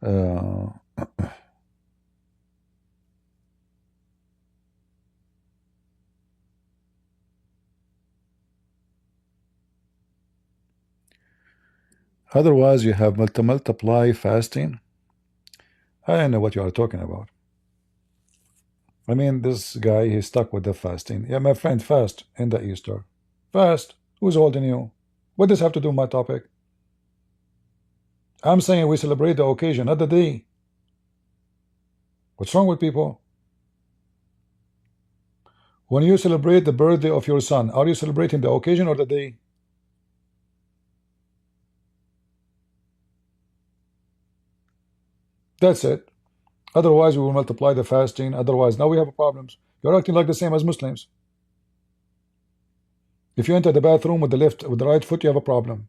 Uh, Otherwise, you have multiply fasting. I don't know what you are talking about. I mean, this guy, he's stuck with the fasting. Yeah, my friend, fast in the Easter. Fast. Who's holding you? What does have to do with my topic? I'm saying we celebrate the occasion, not the day. What's wrong with people? When you celebrate the birthday of your son, are you celebrating the occasion or the day? That's it. Otherwise, we will multiply the fasting. Otherwise, now we have problems. You're acting like the same as Muslims. If you enter the bathroom with the right foot, you have a problem.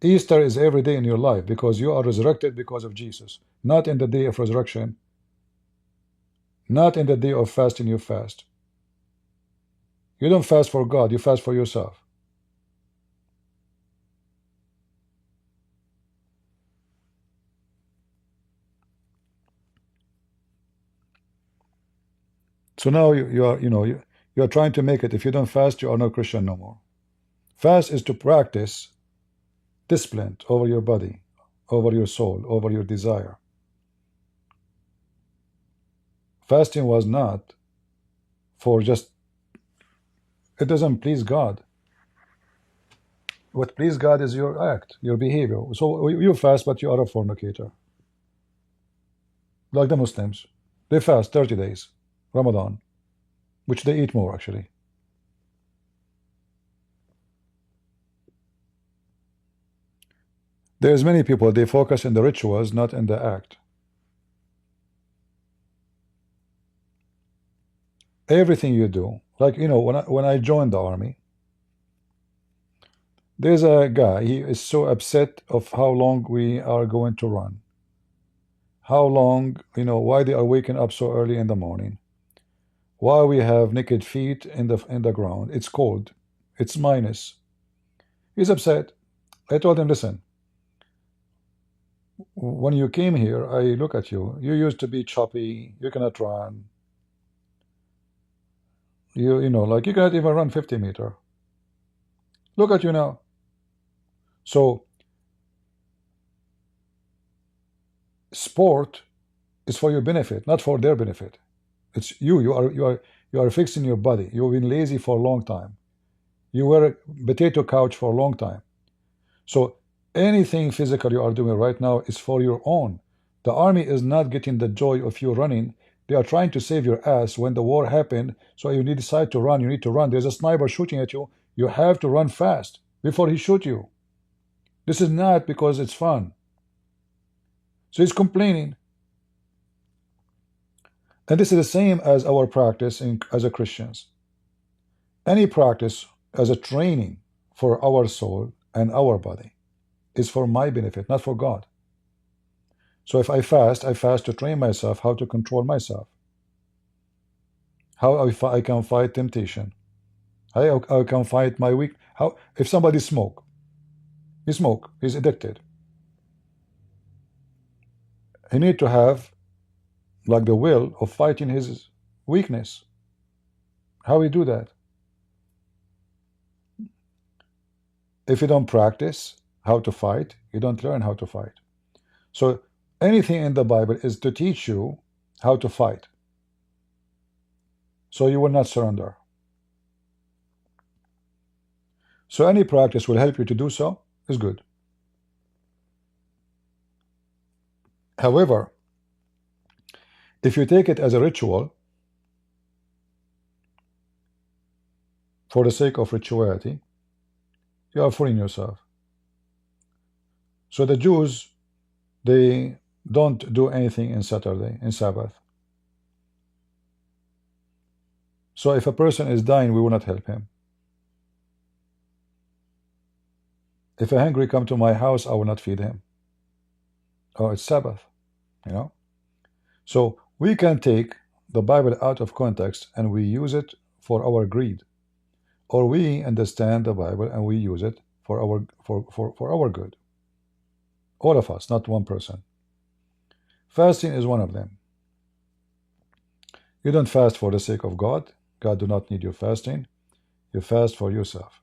Easter is every day in your life because you are resurrected because of Jesus, not in the day of resurrection, not in the day of fasting you fast. You don't fast for God, you fast for yourself. So now you are, you are trying to make it, if you don't fast, you are not Christian no more. Fast is to practice discipline over your body, over your soul, over your desire. Fasting was not for just, it doesn't please God. What please God is your act, your behavior. So you fast, but you are a fornicator. Like the Muslims. They fast 30 days, Ramadan, which they eat more actually. There's many people, they focus in the rituals, not in the act. Everything you do, like when I joined the army, there's a guy, he is so upset of how long we are going to run. How long, why they are waking up so early in the morning. Why we have naked feet in the ground. It's cold. It's minus. He's upset. I told him, listen, when you came here, I look at you. You used to be choppy. You cannot run. Like you cannot even run 50 meter. Look at you now. So sport is for your benefit, not for their benefit. It's you. You are fixing your body. You've been lazy for a long time. You were a potato couch for a long time. So anything physical you are doing right now is for your own. The army is not getting the joy of you running. They are trying to save your ass when the war happened. So you decide to run. You need to run. There's a sniper shooting at you. You have to run fast before he shoot you. This is not because it's fun. So he's complaining. And this is the same as our practice as a Christians. Any practice as a training for our soul and our body is for my benefit, not for God. So if I fast to train myself how to control myself, how I can fight temptation, how I can fight my weak. How if somebody he's addicted. He need to have like the will of fighting his weakness. How we do that? If you don't practice how to fight, you don't learn how to fight. So anything in the Bible is to teach you how to fight, so you will not surrender. So any practice will help you to do so is good. However, if you take it as a ritual for the sake of rituality, you are fooling yourself. So the Jews, they don't do anything in Saturday, in Sabbath. So if a person is dying, we will not help him. If a hungry come to my house, I will not feed him. Oh, it's Sabbath, you know. So we can take the Bible out of context and we use it for our greed, or we understand the Bible and we use it for our good. All of us, not one person. Fasting is one of them. You don't fast for the sake of God. God do not need your fasting. You fast for yourself.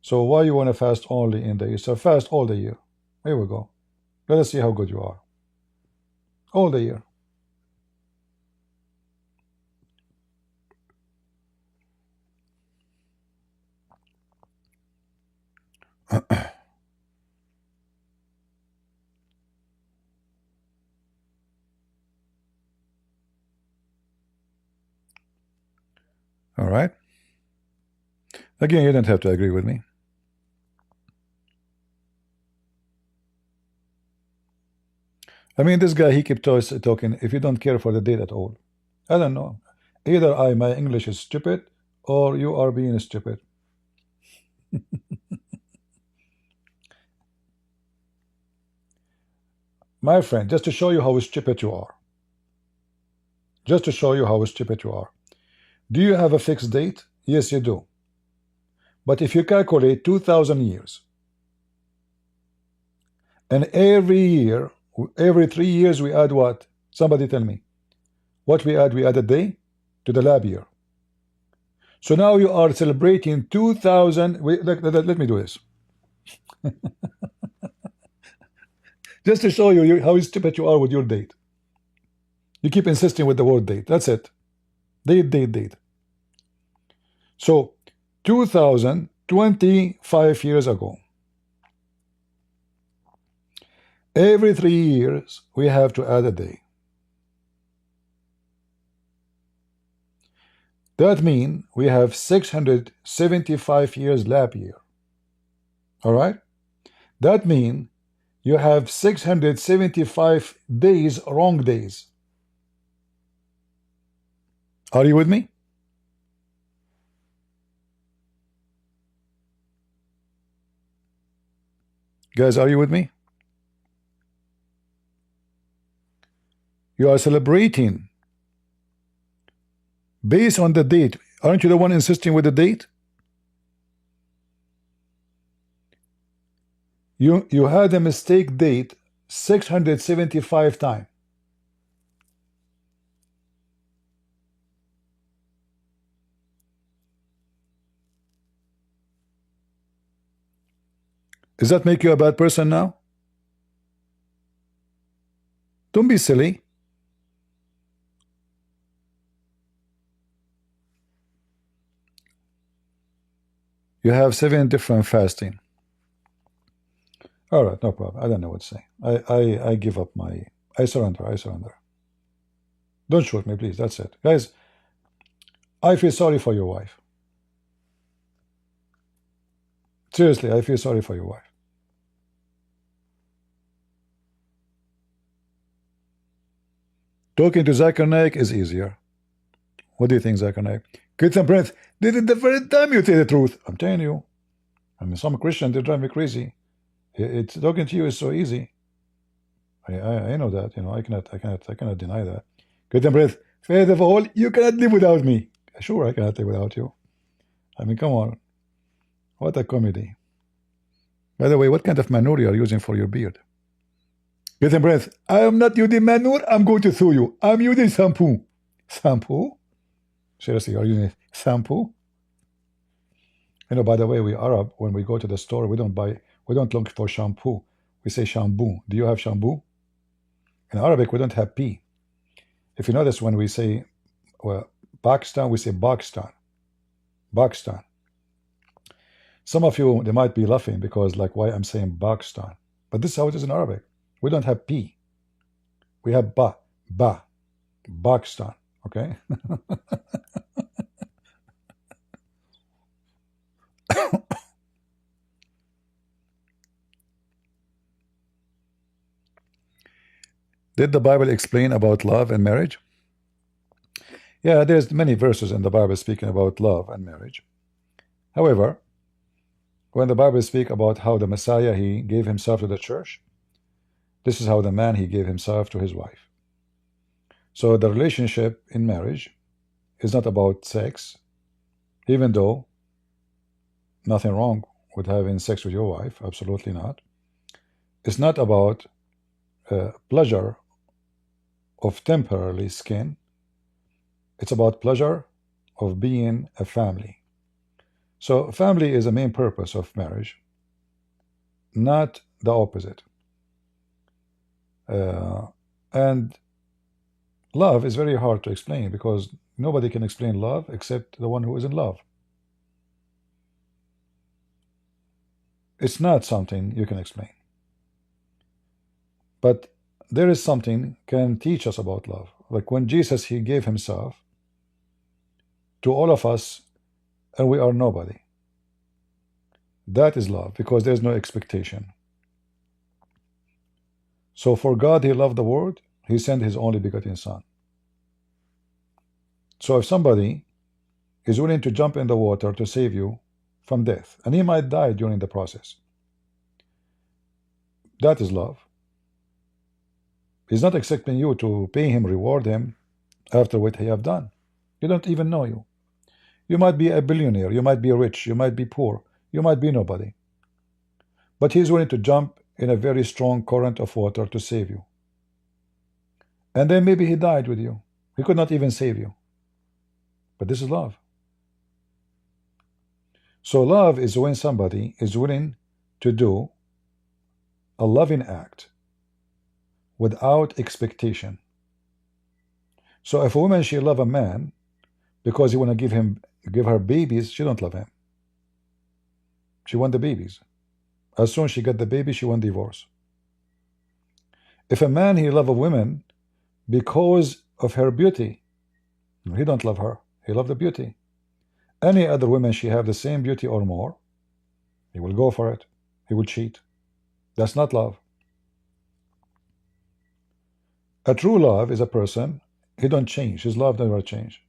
So why you want to fast only in the Easter? Fast all the year. Here we go. Let us see how good you are. All the year. All right. Again, you don't have to agree with me. I mean, this guy, he keeps talking, if you don't care for the date at all. I don't know. Either my English is stupid, or you are being stupid. My friend, just to show you how stupid you are. Just to show you how stupid you are. Do you have a fixed date? Yes, you do. But if you calculate 2,000 years, and every year, every 3 years, we add what? Somebody tell me. What we add? We add a day to the lab year. So now you are celebrating 2,000. Let me do this. Just to show you how stupid you are with your date. You keep insisting with the word date. That's it. Date. So 2,025 years ago, every 3 years we have to add a day. That means we have 675 years lap year. All right? That means you have 675 days wrong days. Are you with me? Guys, are you with me? You are celebrating based on the date. Aren't you the one insisting with the date? You had a mistake date 675 times. Does that make you a bad person now? Don't be silly. You have 7 different fasting. All right, no problem. I don't know what to say. I give up my. I surrender. Don't shoot me, please. That's it, guys. I feel sorry for your wife. Seriously, I feel sorry for your wife. Talking to Zakir Naik is easier. What do you think, Zakir Naik? Kids and Prince, this is the first time you say the truth. I'm telling you. I mean, some Christians, they drive me crazy. It's talking to you is so easy. I know that. You know, I cannot deny that. Kids and Prince, first of all, you cannot live without me. Sure, I cannot live without you. I mean, come on. What a comedy. By the way, what kind of manure you are using for your beard? Kids and Prince, I am not using manure. I'm going to sue you. I'm using shampoo. Shampoo? Seriously, are you using shampoo? You know, by the way, we Arab, when we go to the store, we don't look for shampoo. We say shampoo. Do you have shampoo? In Arabic, we don't have P. If you notice, when we say Pakistan, we say Pakistan. Pakistan. Some of you, they might be laughing because, like, why I'm saying Pakistan. But this is how it is in Arabic. We don't have P. We have Ba. Pakistan. Okay? Did the Bible explain about love and marriage? Yeah, there's many verses in the Bible speaking about love and marriage. However, when the Bible speaks about how the Messiah, he gave himself to the church, this is how the man, he gave himself to his wife. So the relationship in marriage is not about sex, even though nothing wrong with having sex with your wife, absolutely not. It's not about pleasure of temporary skin. It's about pleasure of being a family. So family is the main purpose of marriage, not the opposite. Uh, and love is very hard to explain because nobody can explain love except the one who is in love. It's not something you can explain. But there is something can teach us about love. Like when Jesus, he gave himself to all of us and we are nobody. That is love because there's no expectation. So for God, he loved the world, he sent his only begotten son. So if somebody is willing to jump in the water to save you from death, and he might die during the process, that is love. He's not expecting you to pay him, reward him after what he have done. You don't even know you. You might be a billionaire, you might be rich, you might be poor, you might be nobody. But he's willing to jump in a very strong current of water to save you. And then maybe he died with you. He could not even save you. But this is love. So love is when somebody is willing to do a loving act without expectation. So if a woman, she love a man because he want to give her babies, she don't love him. She want the babies. As soon as she got the baby, she want divorce. If a man, he love a woman because of her beauty, he don't love her. He love the beauty. Any other woman, she have the same beauty or more, he will go for it. He will cheat. That's not love. A true love is a person, he don't change. His love never change.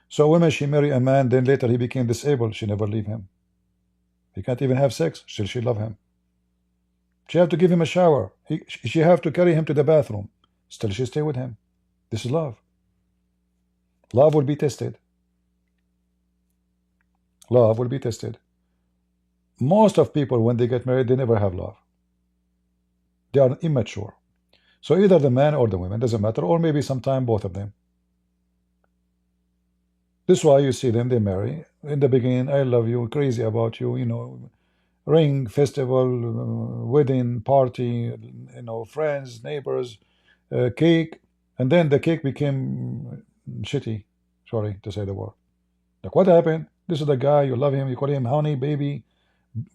So a woman, she marry a man, then later he became disabled. She never leave him. He can't even have sex. Still she love him. She have to give him a shower. She have to carry him to the bathroom. Still she stay with him. This is love. Love will be tested. Love will be tested. Most of people, when they get married, they never have love. They are immature. So either the man or the woman, doesn't matter, or maybe sometime both of them. This is why you see them, they marry. In the beginning, I love you, crazy about you, you know, ring, festival, wedding, party, you know, friends, neighbors, cake. And then the cake became shitty. Sorry to say the word. Like, what happened? This is the guy, you love him, you call him honey, baby,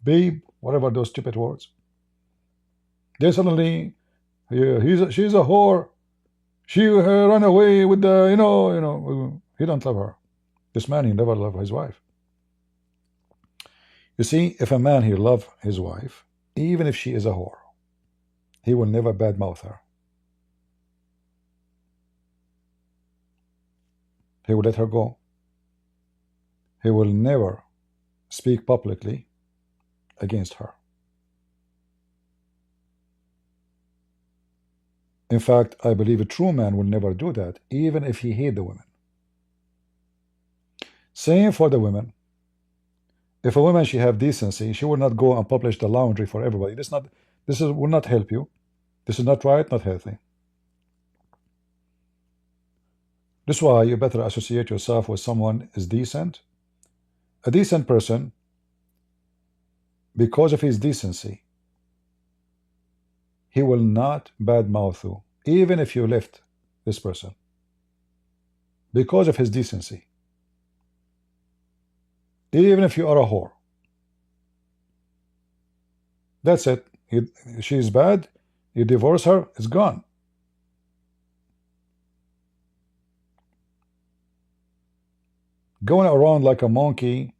babe, whatever those stupid words. Then suddenly, she's a whore. She ran away with the, he don't love her. This man, he never loved his wife. You see, if a man, he love his wife, even if she is a whore, he will never badmouth her. He will let her go. He will never speak publicly against her. In fact, I believe a true man will never do that, even if he hate the women. Same for the women. If a woman, she have decency, she will not go and publish the laundry for everybody. This will not help you. This is not right, not healthy. This is why you better associate yourself with someone is decent. A decent person, because of his decency, he will not badmouth you, even if you left this person. Because of his decency. Even if you are a whore. That's it. She is bad, you divorce her, it's gone. Going around like a monkey,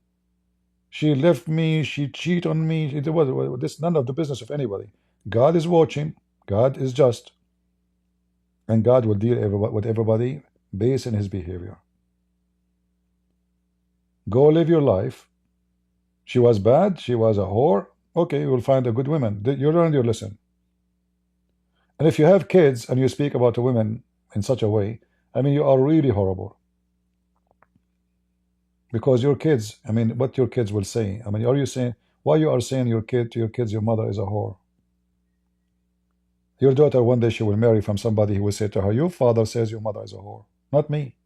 she left me, she cheated on me, this is none of the business of anybody. God is watching, God is just, and God will deal with everybody based on his behavior. Go live your life. She was bad, she was a whore, okay, you will find a good woman. You learned your lesson. And if you have kids and you speak about a woman in such a way, I mean, you are really horrible. Because your kids, I mean, what your kids will say. I mean, are you saying, why you are saying to your kids, your mother is a whore? Your daughter one day she will marry from somebody who will say to her, your father says your mother is a whore, not me.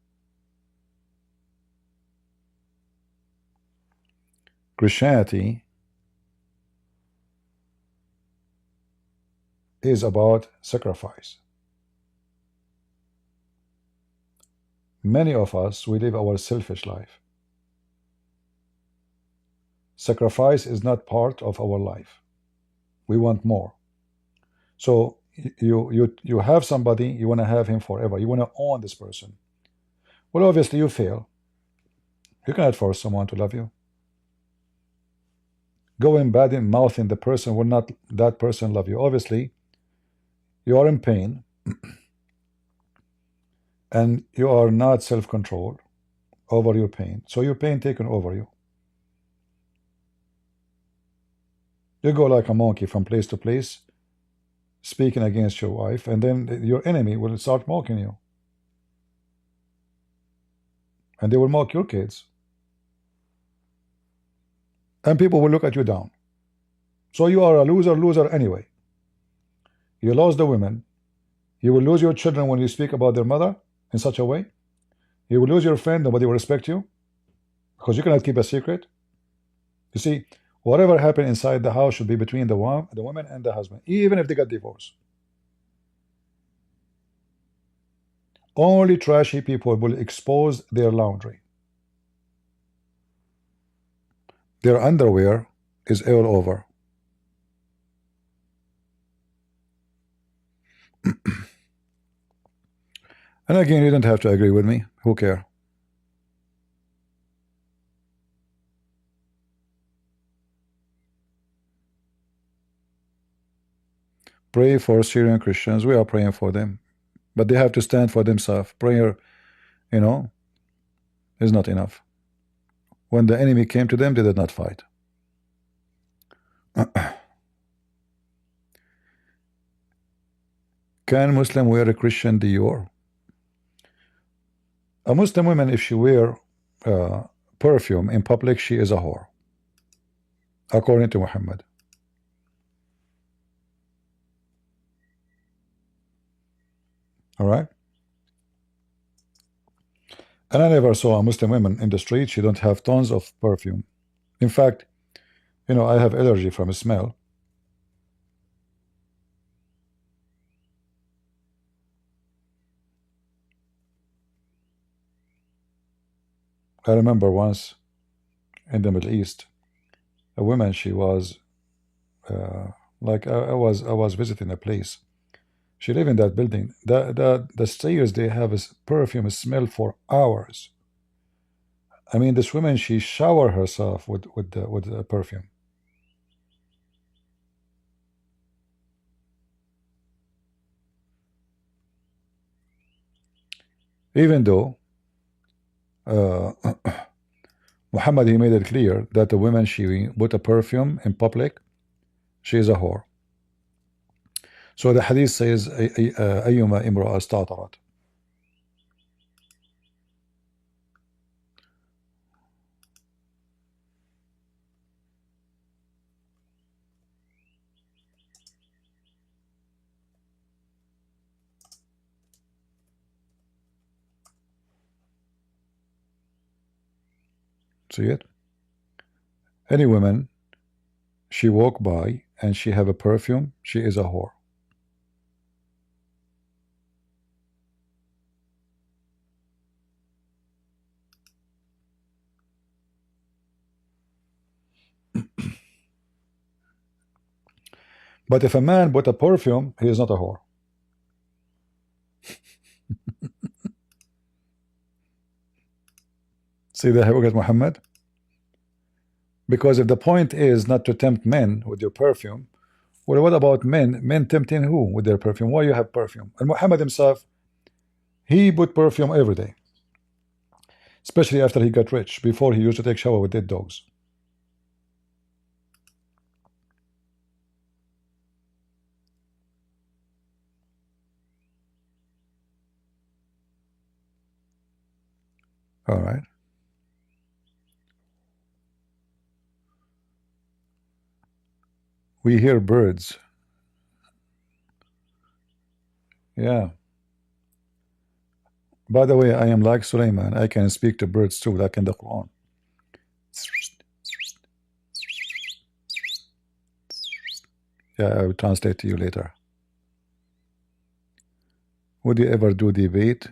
Christianity is about sacrifice. Many of us, we live our selfish life. Sacrifice is not part of our life. We want more. So you have somebody, you want to have him forever. You want to own this person. Well, obviously you fail. You cannot force someone to love you. Going bad in mouthing the person will not that person love you. Obviously, you are in pain and you are not self-controlled over your pain. So your pain taken over you. You go like a monkey from place to place, speaking against your wife, and then your enemy will start mocking you. And they will mock your kids. And people will look at you down. So you are a loser anyway. You lost the women. You will lose your children when you speak about their mother in such a way. You will lose your friend, nobody will respect you because you cannot keep a secret. You see, whatever happened inside the house should be between the woman and the husband, even if they got divorced. Only trashy people will expose their laundry. Their underwear is all over. And again, you don't have to agree with me. Who cares? Pray for Syrian Christians. We are praying for them. But they have to stand for themselves. Prayer, you know, is not enough. When the enemy came to them, they did not fight. Can Muslim wear a Christian Dior? A Muslim woman, if she wear perfume in public, she is a whore, according to Muhammad. All right. And I never saw a Muslim woman in the street. She don't have tons of perfume. In fact, you know, I have allergy from a smell. I remember once in the Middle East, a woman, she was like I was visiting a place. She lived in that building. The stairs they have is perfume smell for hours. I mean, this woman, she shower herself with the perfume. Even though Muhammad, he made it clear that the woman, she put a perfume in public, she is a whore. So the hadith says, أيما امرأة استعطرت. See it? Any woman, she walk by and she have a perfume, she is a whore. But if a man put a perfume, he is not a whore. See the hypocrite Muhammad? Because if the point is not to tempt men with your perfume, well, what about men? Men tempting who with their perfume? Why you have perfume? And Muhammad himself, he put perfume every day, especially after he got rich. Before, he used to take shower with dead dogs. All right. We hear birds. Yeah. By the way, I am like Suleiman. I can speak to birds too, like in the Quran. Yeah, I will translate to you later. Would you ever do debate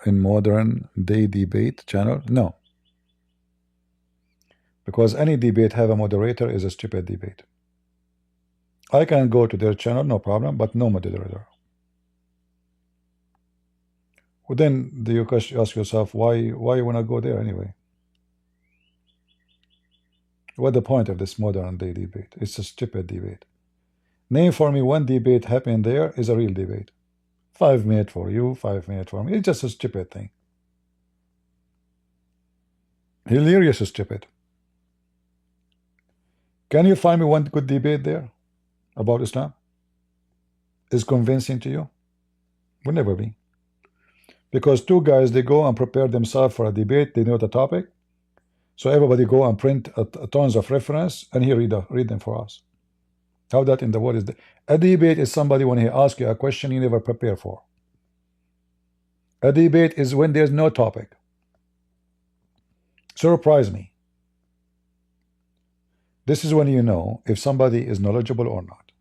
in modern day debate channel? No, because any debate have a moderator is a stupid debate. I can go to their channel, no problem, but no moderator. Well, then do you ask yourself why you want to go there anyway? What the point of this modern day debate? It's a stupid debate. Name for me one debate happened there is a real debate. 5 minutes for you, 5 minutes for me. It's just a stupid thing. Hilarious stupid. Can you find me one good debate there about Islam? Is convincing to you? Will never be. Because two guys, they go and prepare themselves for a debate, they know the topic. So everybody go and print tons of reference and he read them for us. How that in the world is a debate is somebody when he asks you a question you never prepare for. A debate is when there's no topic. Surprise me. This is when you know if somebody is knowledgeable or not.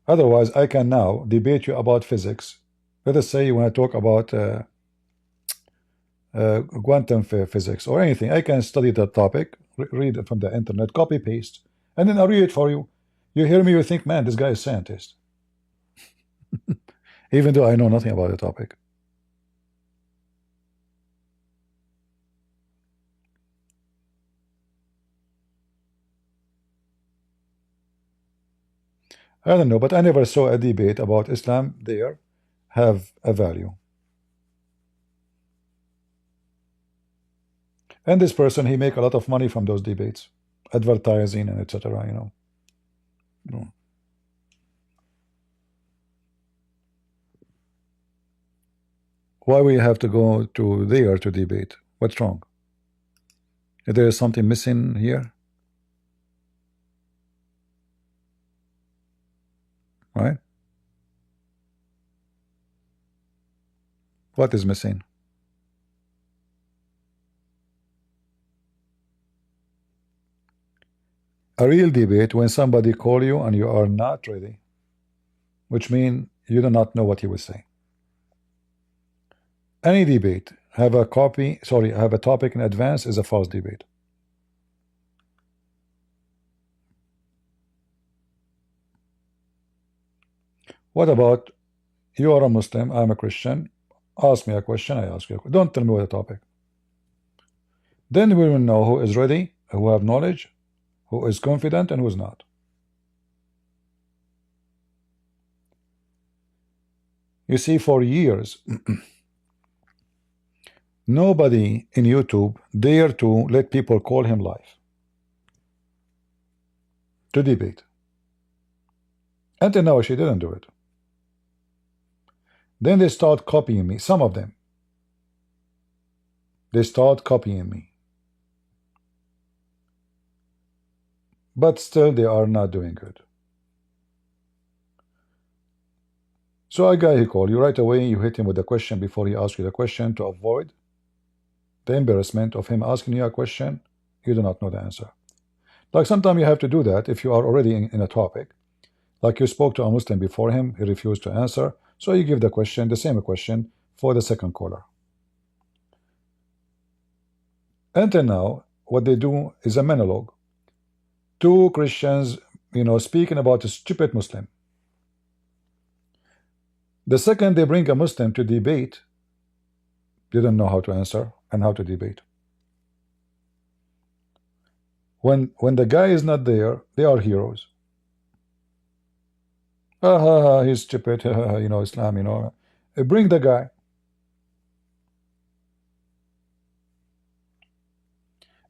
Otherwise, I can now debate you about physics. Let us say you want to talk about quantum physics or anything. I can study that topic, read it from the internet, copy paste, and then I read it for you. You hear me, you think, man, this guy is a scientist. Even though I know nothing about the topic. I don't know, but I never saw a debate about Islam there have a value. And this person, he make a lot of money from those debates, advertising and etc. You know. Why we have to go to there to debate? What's wrong? Is there something missing here? Right? What is missing? A real debate when somebody call you and you are not ready, which means you do not know what he will say. Any debate have a topic in advance is a false debate. What about you are a Muslim, I'm a Christian, ask me a question, I ask you a question. Don't tell me what the topic. Then we will know who is ready, who have knowledge, who is confident, and who is not. You see, for years, nobody in YouTube dare to let people call him live to debate. Until now, she didn't do it. Then they start copying me, some of them. They start copying me. But still, they are not doing good. So a guy, he called you right away, you hit him with a question before he asks you the question to avoid the embarrassment of him asking you a question you do not know the answer. Like sometimes you have to do that if you are already in a topic. Like you spoke to a Muslim before him, he refused to answer, so you give the same question for the second caller. Until now, what they do is a monologue. Two Christians, speaking about a stupid Muslim. The second they bring a Muslim to debate, they don't know how to answer and how to debate. When the guy is not there, they are heroes. He's stupid, Islam, bring the guy.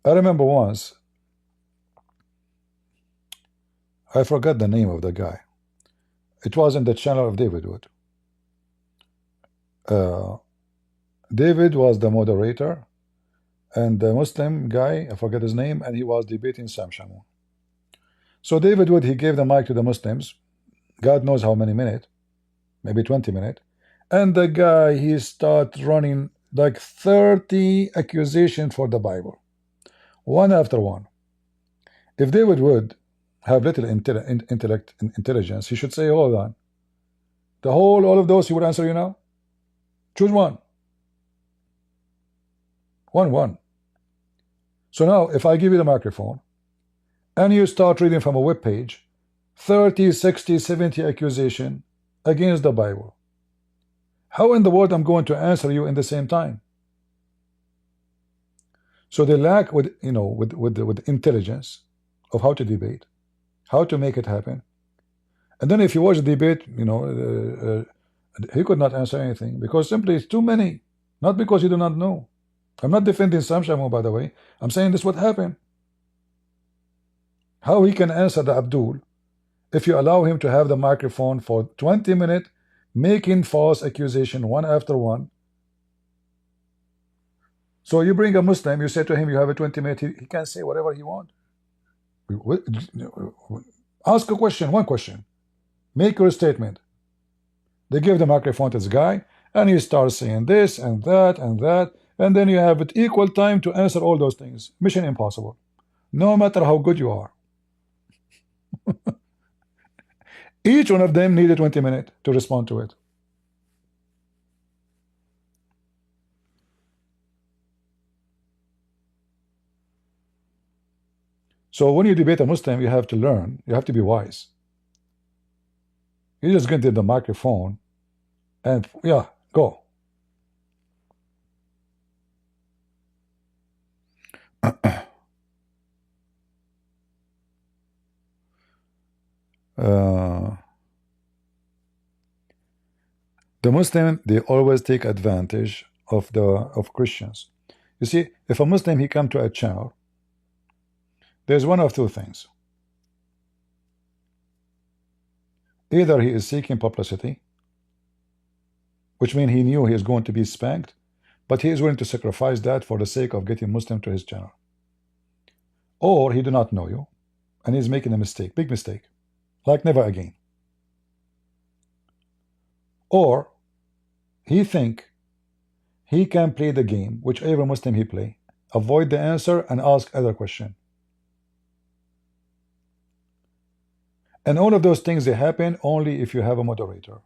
I remember once, I forgot the name of the guy. It was in the channel of David Wood. David was the moderator, and the Muslim guy, I forget his name, and he was debating Sam Shamoun. So David Wood, he gave the mic to the Muslims, God knows how many minutes, maybe 20 minutes. And the guy, he start running like 30 accusations for the Bible, one after one. If David would have little intellect and intelligence, he should say, hold on. All of those, he would answer you now. Choose one. One. So now, if I give you the microphone, and you start reading from a web page, 30, 60, 70 accusation against the Bible, how in the world I'm going to answer you in the same time? So they lack with intelligence of how to debate, how to make it happen. And then if you watch the debate, he could not answer anything because simply it's too many, not because he do not know. I'm not defending Sam Shamoun, by the way. I'm saying this what happened. How he can answer the Abdul if you allow him to have the microphone for 20 minutes, making false accusation one after one. So you bring a Muslim, you say to him, you have a 20 minutes, he can say whatever he wants. Ask a question, one question. Make your statement. They give the microphone to this guy, and he starts saying this and that and that, and then you have it equal time to answer all those things. Mission impossible. No matter how good you are. Each one of them needed 20 minutes to respond to it. So when you debate a Muslim, you have to learn, you have to be wise. You just get the microphone and yeah, go. The Muslim, they always take advantage of Christians. You see, if a Muslim he come to a channel, there's one of two things. Either he is seeking publicity, which means he knew he is going to be spanked, but he is willing to sacrifice that for the sake of getting Muslim to his channel. Or he do not know you, and he's making a mistake, big mistake, like never again. Or he think he can play the game, whichever Muslim he play, avoid the answer and ask other question. And all of those things, they happen only if you have a moderator.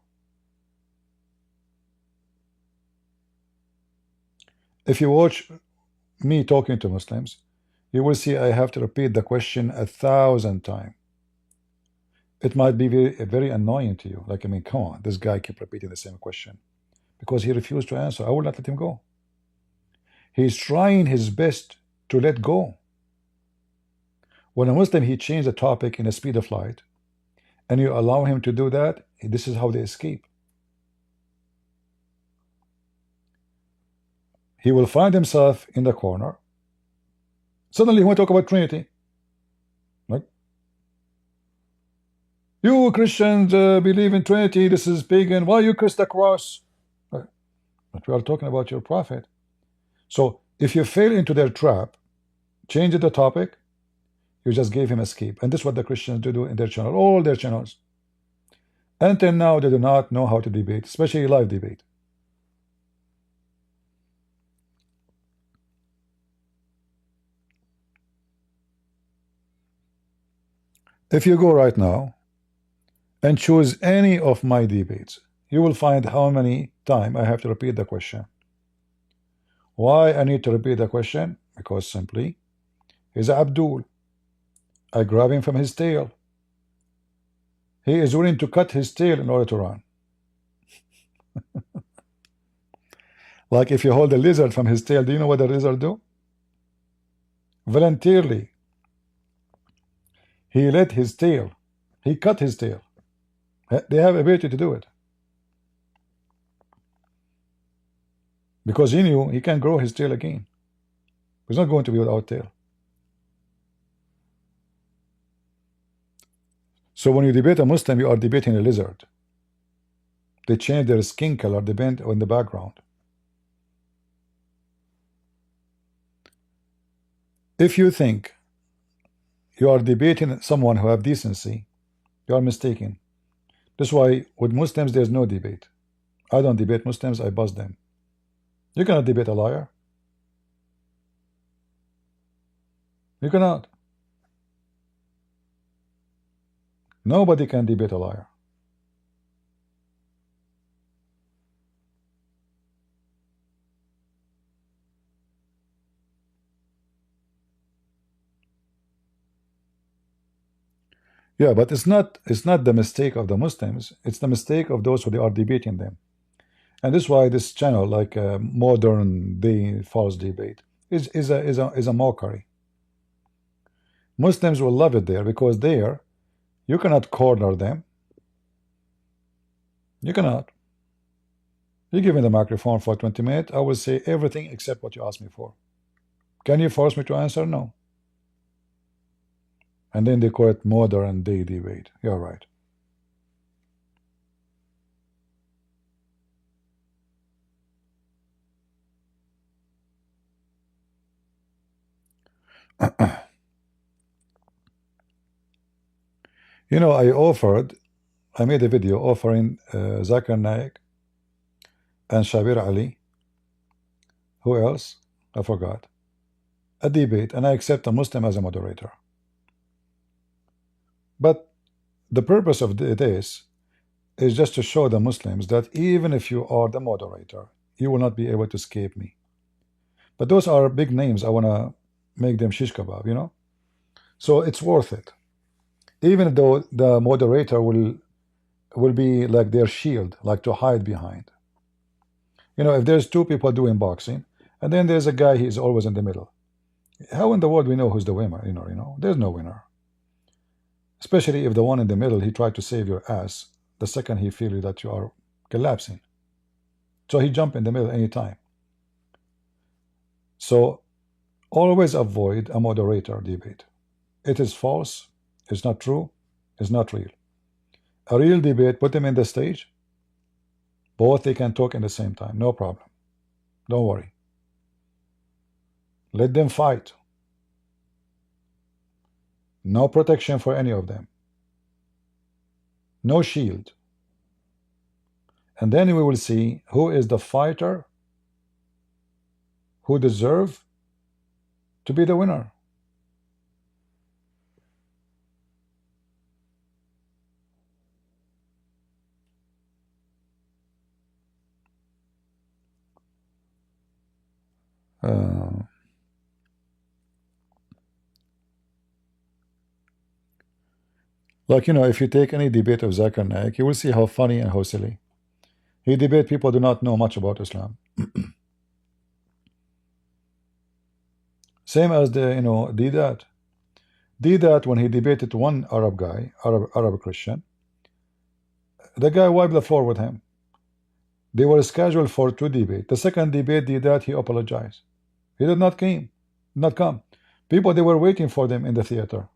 If you watch me talking to Muslims, you will see I have to repeat the question 1,000 times. It might be very annoying to you. Like, I mean, come on, this guy keep repeating the same question. Because he refused to answer. I will not let him go. He's trying his best to let go. When a Muslim, he changed the topic in the speed of light, and you allow him to do that, this is how they escape. He will find himself in the corner. Suddenly he want to talk about Trinity. Like, you Christians believe in Trinity, this is pagan, why you kiss the cross? But we are talking about your prophet. So if you fail into their trap, change the topic, you just gave him escape. And this is what the Christians do in their channel, all their channels. Until now, they do not know how to debate, especially live debate. If you go right now and choose any of my debates, you will find how many times I have to repeat the question. Why I need to repeat the question? Because simply, he's Abdul. I grab him from his tail. He is willing to cut his tail in order to run. Like if you hold a lizard from his tail, do you know what the lizard do? Voluntarily, he let his tail, he cut his tail. They have ability to do it. Because he knew he can grow his tail again. He's not going to be without tail. So when you debate a Muslim, you are debating a lizard. They change their skin color depending on the background. If you think you are debating someone who have decency, you are mistaken. That's why with Muslims there's no debate. I don't debate Muslims, I buzz them. You cannot debate a liar. You cannot. Nobody can debate a liar. Yeah, but it's not the mistake of the Muslims, it's the mistake of those who are debating them. And this is why this channel, like modern day false debate, is a mockery. Muslims will love it there because there you cannot corner them. You cannot. You give me the microphone for 20 minutes, I will say everything except what you asked me for. Can you force me to answer? No. And then they call it modern day debate. You're right. You know, I made a video offering Zakir Naik and Shabir Ali. Who else? I forgot. A debate, and I accept a Muslim as a moderator. But the purpose of this is just to show the Muslims that even if you are the moderator, you will not be able to escape me. But those are big names. I want to make them shish kebab, you know? So it's worth it. Even though the moderator will be like their shield, like to hide behind. You know, if there's two people doing boxing, and then there's a guy, he's always in the middle. How in the world we know who's the winner? There's no winner. Especially if the one in the middle, he tried to save your ass the second he feels that you are collapsing. So he jump in the middle anytime. So always avoid a moderator debate. It is false, it's not true, it's not real. A real debate, put them in the stage. Both they can talk in the same time, no problem. Don't worry. Let them fight. No protection for any of them. No shield. And then we will see who is the fighter who deserve to be the winner. Like, if you take any debate of Zakir Naik, you will see how funny and how silly. He debate people do not know much about Islam. Same as the, Didat. Didat, when he debated one Arab guy, Arab Christian, the guy wiped the floor with him. They were scheduled for 2 debates. The second debate, Didat, he apologized. He did not come. People, they were waiting for them in the theater.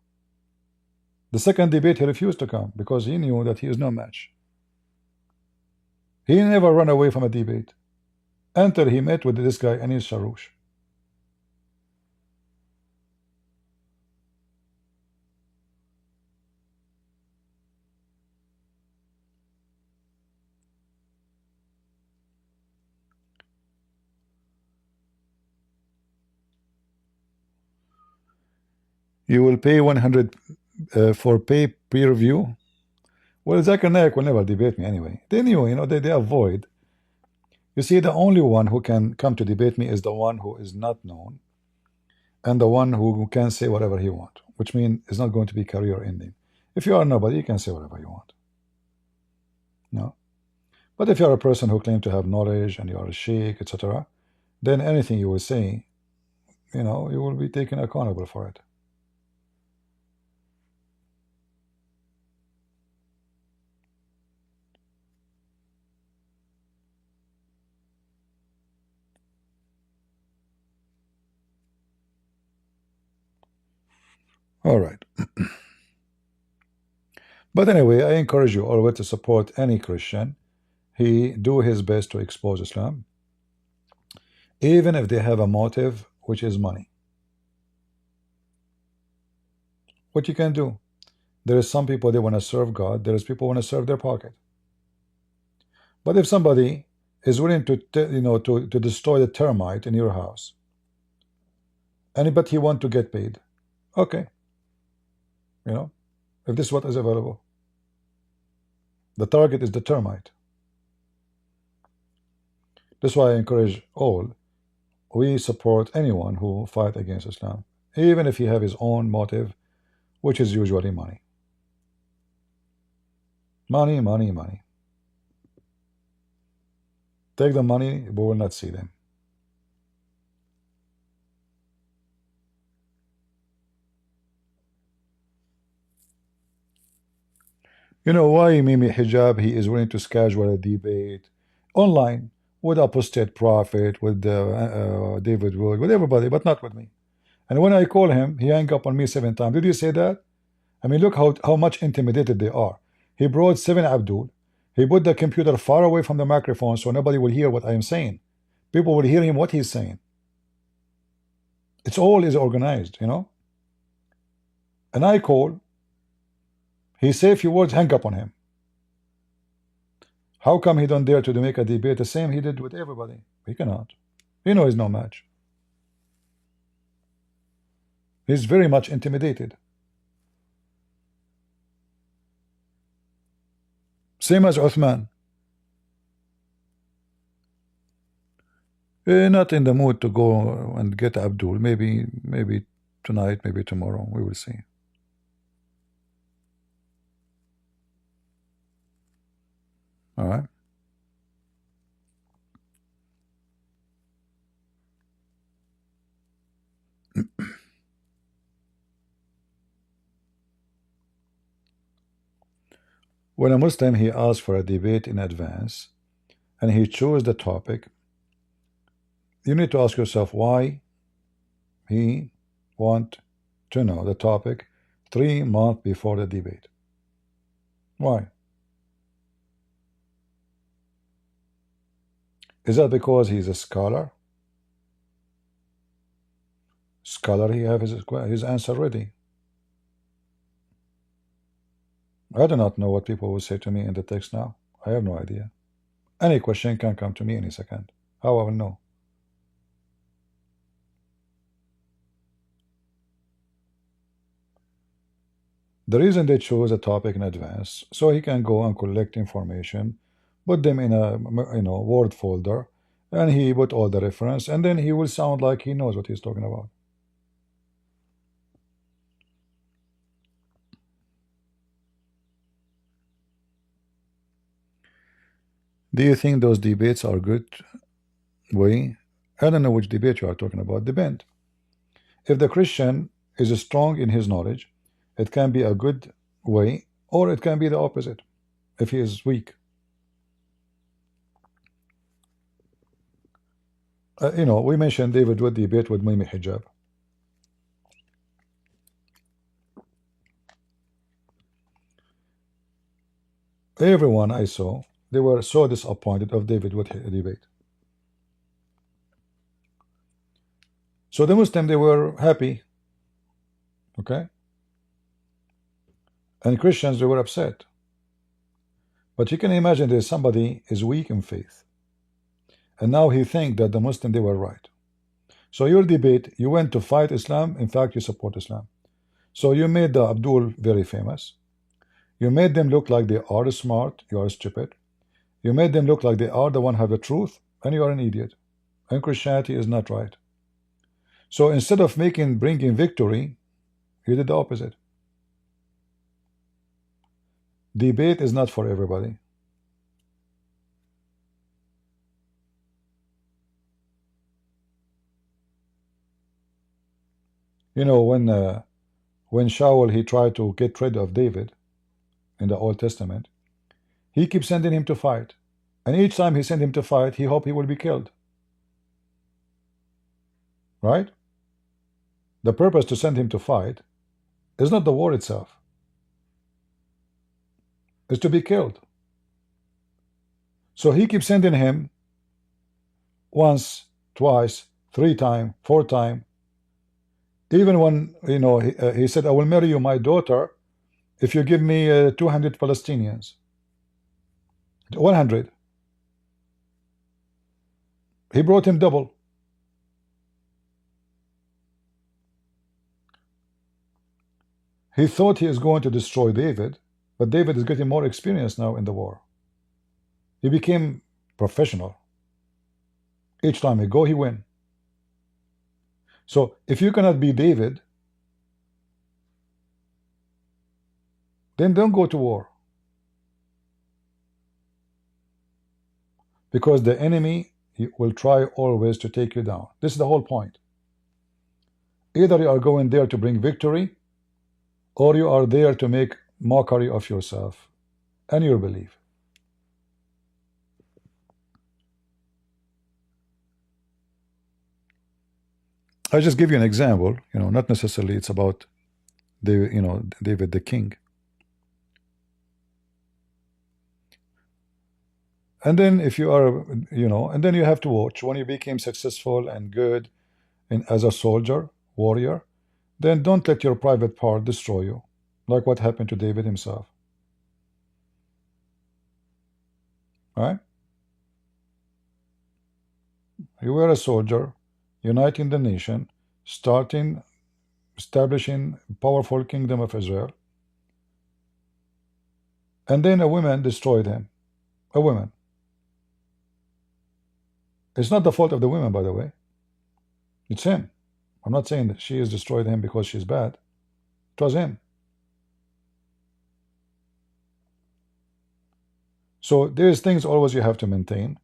The second debate, he refused to come because he knew that he is no match. He never ran away from a debate until he met with this guy, Anis Sharoush. You will pay 100 for peer review. Well, Zakir Naik will never debate me anyway. They knew, they avoid. You see, the only one who can come to debate me is the one who is not known and the one who can say whatever he wants, which means it's not going to be career ending. If you are nobody, you can say whatever you want. No. But if you are a person who claims to have knowledge and you are a sheikh, etc., then anything you will say, you will be taken accountable for it. All right. But anyway, I encourage you always to support any Christian. He do his best to expose Islam, even if they have a motive, which is money. What you can do, There is some people they want to serve God. There is people want to serve their pocket. But if somebody is willing to to destroy the termite in your house, and but he want to get paid, okay, if this is what is available, the target is the termite. That's why I encourage all. We support anyone who fight against Islam, even if he have his own motive, which is usually money. Money, money, money. Take the money, but will not see them. You know why Mohammed hijab? He is willing to schedule a debate online with apostate prophet, with David Wood, with everybody, but not with me. And when I call him, he hang up on me 7 times. Did you say that? I mean, look how much intimidated they are. He brought 7 Abdul. He put the computer far away from the microphone so nobody will hear what I am saying. People will hear him what he's saying. It's all is organized, And I call. He say a few words, hang up on him. How come he don't dare to make a debate the same he did with everybody? He cannot. He knows he's no match. He's very much intimidated. Same as Uthman. Not in the mood to go and get Abdul. Maybe tonight, maybe tomorrow. We will see. All right. When a Muslim he asks for a debate in advance and he chose the topic, you need to ask yourself why he want to know the topic 3 months before the debate. Why? Is that because he's a scholar? Scholar, he have his answer ready. I do not know what people will say to me in the text now. I have no idea. Any question can come to me any second. How I will know? The reason they chose a topic in advance, so he can go and collect information, put them in a Word folder, and he put all the reference, and then he will sound like he knows what he's talking about. Do you think those debates are good way? I don't know which debate you are talking about. Depend. If the Christian is strong in his knowledge, it can be a good way, or it can be the opposite if he is weak. We mentioned David Wood debate with Mohammed hijab. Everyone I saw, they were so disappointed of David Wood debate. So the Muslim, they were happy, okay? And Christians, they were upset. But you can imagine there's somebody is weak in faith, and now he think that the Muslim, they were right. So your debate, you went to fight Islam. In fact, you support Islam. So you made the Abdul very famous. You made them look like they are smart. You are stupid. You made them look like they are the one who have the truth, and you are an idiot. And Christianity is not right. So instead of bringing victory, you did the opposite. Debate is not for everybody. When Shaul he tried to get rid of David in the Old Testament, he keeps sending him to fight, and each time he sent him to fight, he hoped he will be killed. Right? The purpose to send him to fight is not the war itself. It's to be killed. So he keeps sending him once, twice, 3 times, 4 times. Even when he said, "I will marry you, my daughter, If you give me 200 Palestinians, 100, he brought him double. He thought he is going to destroy David, but David is getting more experience now in the war. He became professional. Each time he go, he win. So if you cannot be David, then don't go to war. Because the enemy will try always to take you down. This is the whole point. Either you are going there to bring victory, or you are there to make mockery of yourself and your belief. I just give you an example, not necessarily it's about David the king. And then if you are, and then you have to watch when you became successful and good as a soldier, warrior, then don't let your private part destroy you, like what happened to David himself. All right? You were a soldier, uniting the nation, establishing powerful kingdom of Israel, and then a woman destroyed him. A woman. It's not the fault of the women, by the way. It's him. I'm not saying that she has destroyed him because she's bad. It was him. So there's things always you have to maintain.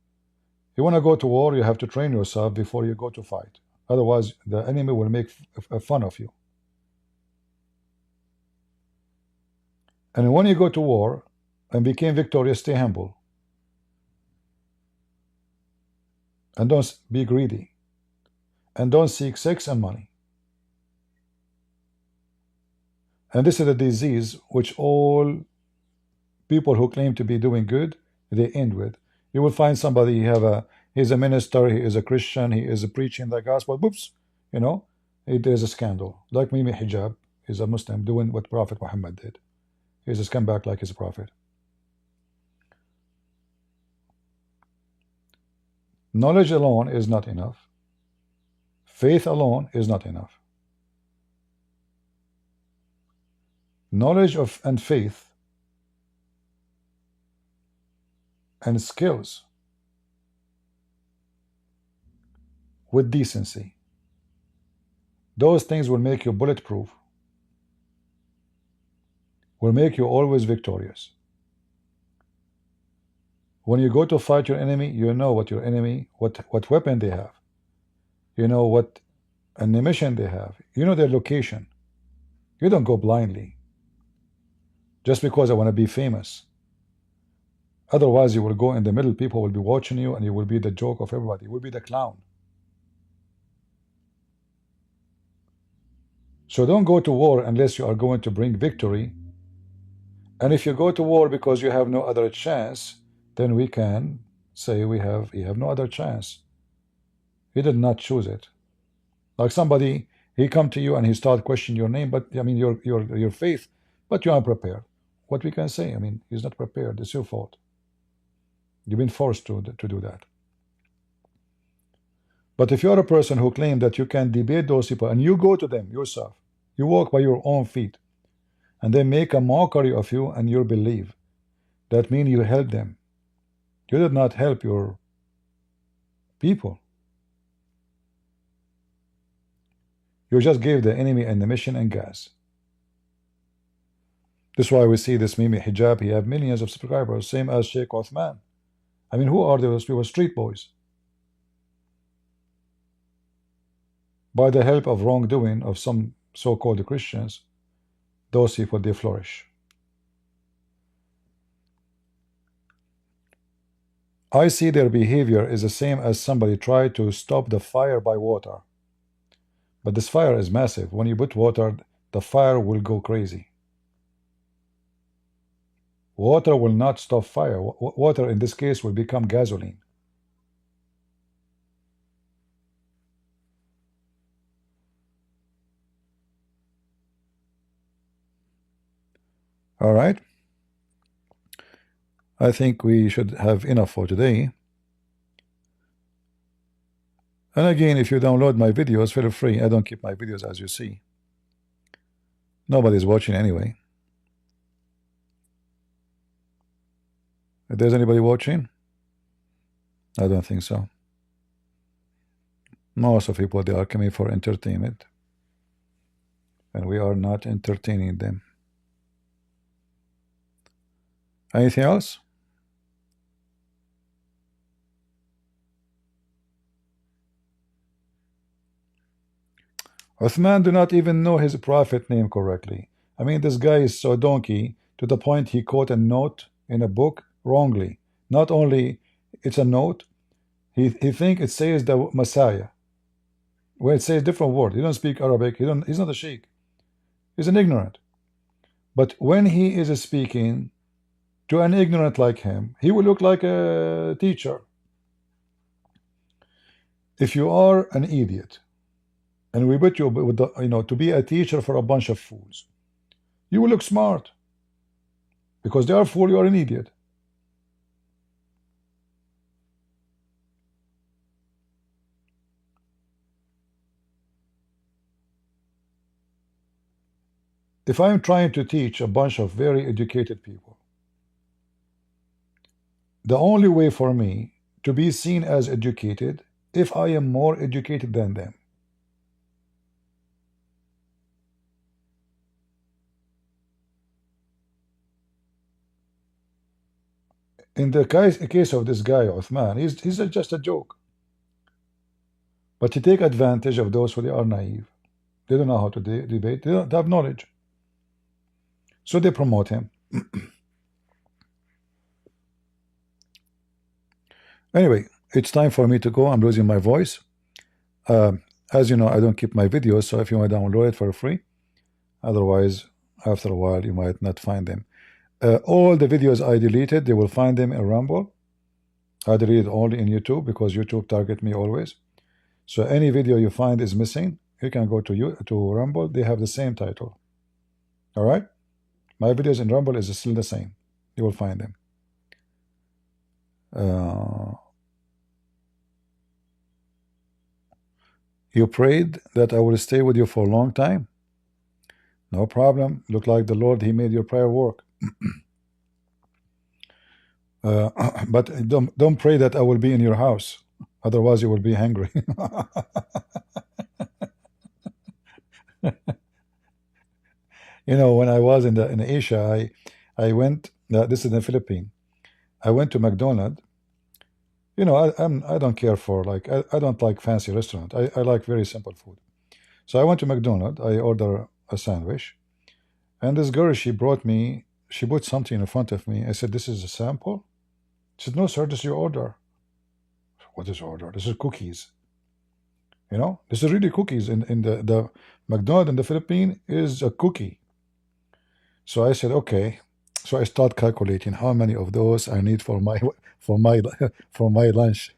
You want to go to war, you have to train yourself before you go to fight. Otherwise, the enemy will make fun of you. And when you go to war and became victorious, stay humble. And don't be greedy. And don't seek sex and money. And this is a disease which all people who claim to be doing good, they end with. You will find somebody, he's a minister, he is a Christian, he is preaching the gospel, whoops, there's a scandal. Like Mohammed hijab, he's a Muslim doing what Prophet Muhammad did. He's a scumbag like his prophet. Knowledge alone is not enough. Faith alone is not enough. Knowledge and faith and skills with decency, those things will make you bulletproof, will make you always victorious. When you go to fight your enemy, you know what your enemy, what weapon they have. You know what ammunition they have. You know their location. You don't go blindly just because I want to be famous. Otherwise, you will go in the middle. People will be watching you and you will be the joke of everybody. You will be the clown. So don't go to war unless you are going to bring victory. And if you go to war because you have no other chance, then we can say you have no other chance. He did not choose it. Like somebody, he come to you and he start questioning your name, but I mean your faith, but you are prepared. What we can say, I mean, he's not prepared. It's your fault. You've been forced to do that. But if you're a person who claims that you can debate those people and you go to them yourself, you walk by your own feet, and they make a mockery of you and your belief, that means you help them. You did not help your people. You just gave the enemy ammunition and gas. That's why we see this Mohammed hijab, he have millions of subscribers, same as Sheikh Othman. I mean, who are those people? Street boys. By the help of wrongdoing of some so-called Christians, those people, they flourish. I see their behavior is the same as somebody tried to stop the fire by water. But this fire is massive. When you put water, the fire will go crazy. Water will not stop fire. Water in this case will become gasoline. All right. I think we should have enough for today. And again, if you download my videos, feel free. I don't keep my videos, as you see. Nobody's watching anyway. If there's anybody watching, I don't think so. Most of people, they are coming for entertainment, and we are not entertaining them. Anything else? Uthman do not even know his prophet name correctly. I mean, this guy is so donkey to the point he quote a note in a book wrongly. Not only it's a note, he think it says the Messiah. Well, it says different word. He don't speak Arabic. He's not a sheikh. He's an ignorant. But when he is speaking to an ignorant like him, he will look like a teacher. If you are an idiot, and we put you with the, to be a teacher for a bunch of fools, you will look smart. Because they are fool, you are an idiot. If I'm trying to teach a bunch of very educated people, the only way for me to be seen as educated if I am more educated than them. In the case of this guy, Uthman, he's just a joke. But he take advantage of those who are naive. They don't know how to debate. They don't have knowledge. So they promote him. Anyway, it's time for me to go. I'm losing my voice. As you know, I don't keep my videos, so if you want to download it for free, otherwise, after a while, you might not find them. All the videos I deleted, they will find them in Rumble. I deleted only in YouTube because YouTube target me always. So any video you find is missing, you can go to Rumble. They have the same title. All right, my videos in Rumble is still the same. You will find them. You prayed that I will stay with you for a long time. No problem. Look like the Lord, He made your prayer work. But don't pray that I will be in your house. Otherwise, you will be hungry. When I was in Asia, I went. This is in the Philippines. I went to McDonald's. I don't care for I don't like fancy restaurant. I like very simple food. So I went to McDonald's. I ordered a sandwich, and this girl, she put something in front of me. I said, "This is a sample." She said, "No, sir, this is your order." What is order? This is cookies. This is really cookies. In the McDonald's in the Philippines is a cookie. So I said, okay. So I start calculating how many of those I need for my for my lunch.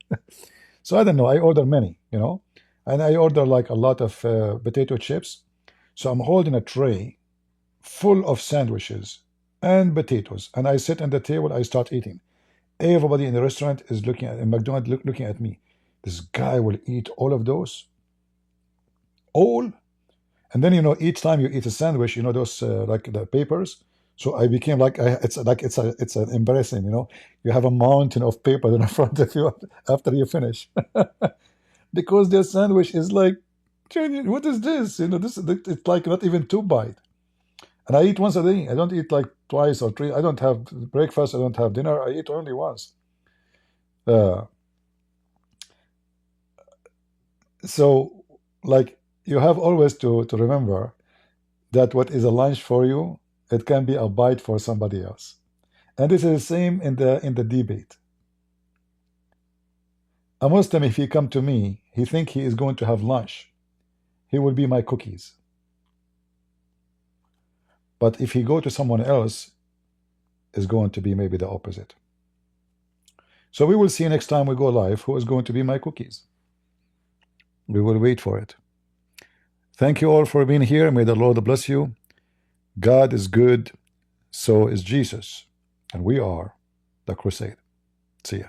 So I don't know. I order many, and I order like a lot of potato chips. So I'm holding a tray full of sandwiches and potatoes, and I sit at the table. I start eating. Everybody in the restaurant is looking at McDonald's, looking at me. This guy will eat all of those, all, and then each time you eat a sandwich, those like the papers. So I became like it's an embarrassing. You have a mountain of paper in front of you after you finish, because their sandwich is like, what is this? It's like not even 2 bites. And I eat once a day. I don't eat like twice or three. I don't have breakfast. I don't have dinner. I eat only once. So, like, you have always to remember that what is a lunch for you, it can be a bite for somebody else. And this is the same in the debate. A Muslim, if he come to me, he think he is going to have lunch. He will be my cookies. But if he go to someone else, is going to be maybe the opposite. So we will see next time we go live who is going to be my cookies. We will wait for it. Thank you all for being here. May the Lord bless you. God is good. So is Jesus, and we are the crusade. See ya.